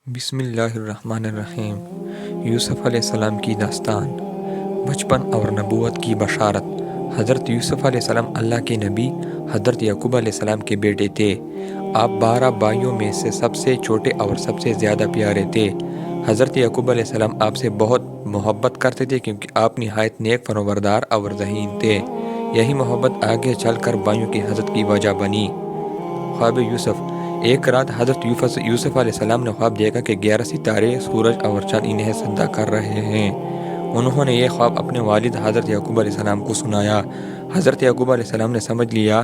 بسم اللہ الرحمن الرحیم۔ یوسف علیہ السلام کی داستان، بچپن اور نبوت کی بشارت۔ حضرت یوسف علیہ السلام اللہ کے نبی حضرت یعقوب علیہ السلام کے بیٹے تھے۔ آپ 12 بھائیوں میں سے سب سے چھوٹے اور سب سے زیادہ پیارے تھے۔ حضرت یعقوب علیہ السلام آپ سے بہت محبت کرتے تھے کیونکہ آپ نہایت نیک پروردگار اور ذہین تھے۔ یہی محبت آگے چل کر بھائیوں کی حضرت کی وجہ بنی۔ خواب یوسف۔ ایک رات حضرت یوسف علیہ السلام نے خواب دیکھا کہ 11 ستارے، سورج اور چاند انہیں سجدہ کر رہے ہیں۔ انہوں نے یہ خواب اپنے والد حضرت یعقوب علیہ السلام کو سنایا۔ حضرت یعقوب علیہ السلام نے سمجھ لیا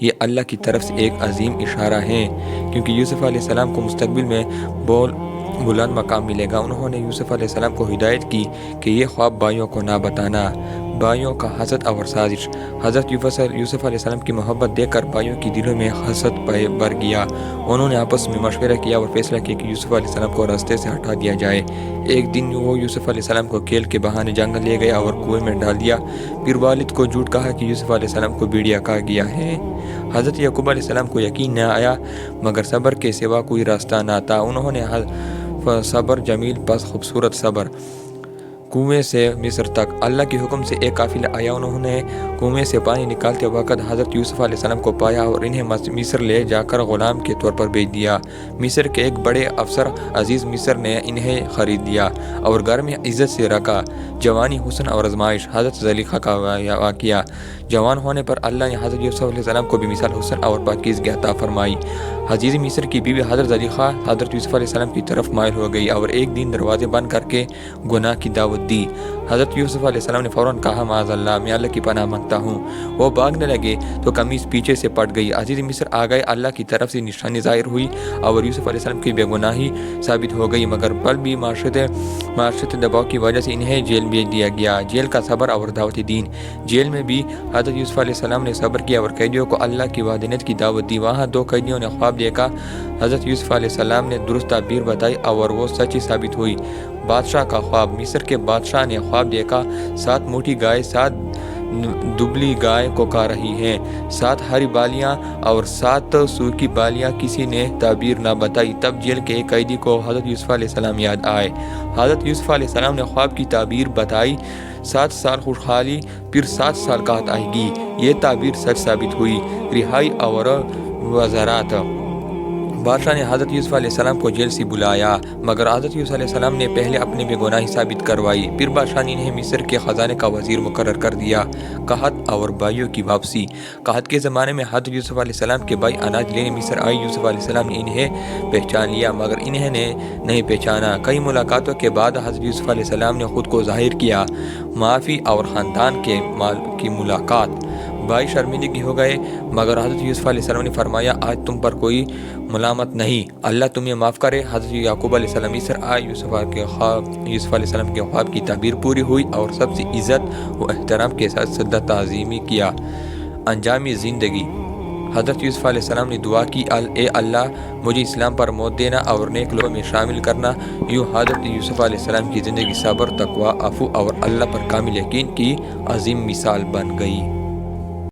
یہ اللہ کی طرف سے ایک عظیم اشارہ ہے، کیونکہ یوسف علیہ السلام کو مستقبل میں بلند مقام ملے گا۔ انہوں نے یوسف علیہ السلام کو ہدایت کی کہ یہ خواب بھائیوں کو نہ بتانا۔ بھائیوں کا حسد اور سازش۔ حضرت یوسف علیہ السلام کی محبت دیکھ کر بھائیوں کے دلوں میں حسد بھر گیا۔ انہوں نے آپس میں مشورہ کیا اور فیصلہ کیا کہ یوسف علیہ السلام کو راستے سے ہٹا دیا جائے۔ ایک دن وہ یوسف علیہ السلام کو کھیل کے بہانے جنگل لے گیا اور کنویں میں ڈال دیا۔ پھر والد کو جھوٹ کہا کہ یوسف علیہ السلام کو بھیڑیا کھا گیا ہے۔ حضرت یعقوب علیہ السلام کو یقین نہ آیا، مگر صبر کے سوا کوئی راستہ نہ تھا۔ انہوں نے صبر جمیل پس خوبصورت صبر۔ کنویں سے مصر تک۔ اللہ کے حکم سے ایک قافلہ آیا۔ انہوں نے کنویں سے پانی نکالتے وقت حضرت یوسف علیہ السلام کو پایا اور انہیں مصر لے جا کر غلام کے طور پر بھیج دیا۔ مصر کے ایک بڑے افسر عزیز مصر نے انہیں خرید لیا اور گھر میں عزت سے رکھا۔ جوانی، حسن اور آزمائش۔ حضرت زلیخا کا واقعہ۔ جوان ہونے پر اللہ نے حضرت یوسف علیہ السلام کو بھی مثال حسن اور پاکیزگی عطا فرمائی۔ عزیز مصر کی بیوی حضرت زلیخا حضرت یوسف علیہ السلام کی طرف مائل ہو گئی اور ایک دن دروازے بند کر کے گناہ کی دعوت دی۔ حضرت یوسف علیہ السلام نے فوراً کہا معاذ اللہ، میں اللہ کی پناہ مانگتا ہوں۔ وہ بھاگنے لگے تو قمیص پیچھے سے پھٹ گئی۔ عزیز مصر آ گئے، اللہ کی طرف سے نشانی ظاہر ہوئی اور یوسف علیہ السلام کی بے گناہی ثابت ہو گئی، مگر پل بھی معاشرتی دباؤ کی وجہ سے انہیں جیل بھیج دیا گیا۔ جیل کا صبر اور دعوت دین۔ جیل میں بھی حضرت یوسف علیہ السلام نے صبر کیا اور قیدیوں کو اللہ کی وحدانیت کی دعوت دی۔ وہاں 2 قیدیوں نے خواب دیکھا۔ حضرت یوسف علیہ السلام نے درست تعبیر بتائی اور وہ سچی ثابت ہوئی۔ بادشاہ کا خواب۔ مصر کے بادشاہ نے خواب دیکھا 7 موٹی گائے 7 دبلی گائے کو کھا رہی ہیں، 7 ہری بالیاں اور 7 سوکھی بالیاں۔ کسی نے تعبیر نہ بتائی۔ تب جیل کے ایک قیدی کو حضرت یوسف علیہ السلام یاد آئے۔ حضرت یوسف علیہ السلام نے خواب کی تعبیر بتائی، 7 سال خوشحالی پھر 7 سال قحط آئے گی۔ یہ تعبیر سچ ثابت ہوئی۔ رہائی اور وزارت۔ بادشاہ نے حضرت یوسف علیہ السلام کو جیل سے بلایا، مگر حضرت یوسف علیہ السلام نے پہلے اپنی بے گناہی ثابت کروائی۔ پھر بادشاہ نے انہیں مصر کے خزانے کا وزیر مقرر کر دیا۔ قحط اور بھائیوں کی واپسی۔ قحط کے زمانے میں حضرت یوسف علیہ السلام کے بھائی اناج لینے مصر آئے۔ یوسف علیہ السلام نے انہیں پہچان لیا، مگر انہیں نے نہیں پہچانا۔ کئی ملاقاتوں کے بعد حضرت یوسف علیہ السلام نے خود کو ظاہر کیا۔ معافی اور خاندان کی ملاقات۔ بھائی شرمندگی ہو گئے، مگر حضرت یوسف علیہ السلام نے فرمایا آج تم پر کوئی ملامت نہیں، اللہ تمہیں معاف کرے۔ حضرت یعقوب علیہ السلام مصر آئے۔ یوسف علیہ السلام کے خواب کی تعبیر پوری ہوئی اور سب سے عزت و احترام کے ساتھ سجدہ تعظیمی کیا۔ انجامی زندگی۔ حضرت یوسف علیہ السلام نے دعا کی، اے اللہ مجھے اسلام پر موت دینا اور نیک لوگوں میں شامل کرنا۔ یوں حضرت یوسف علیہ السلام کی زندگی صبر، تقوی، عفو اور اللہ پر کامل یقین کی عظیم مثال بن گئی۔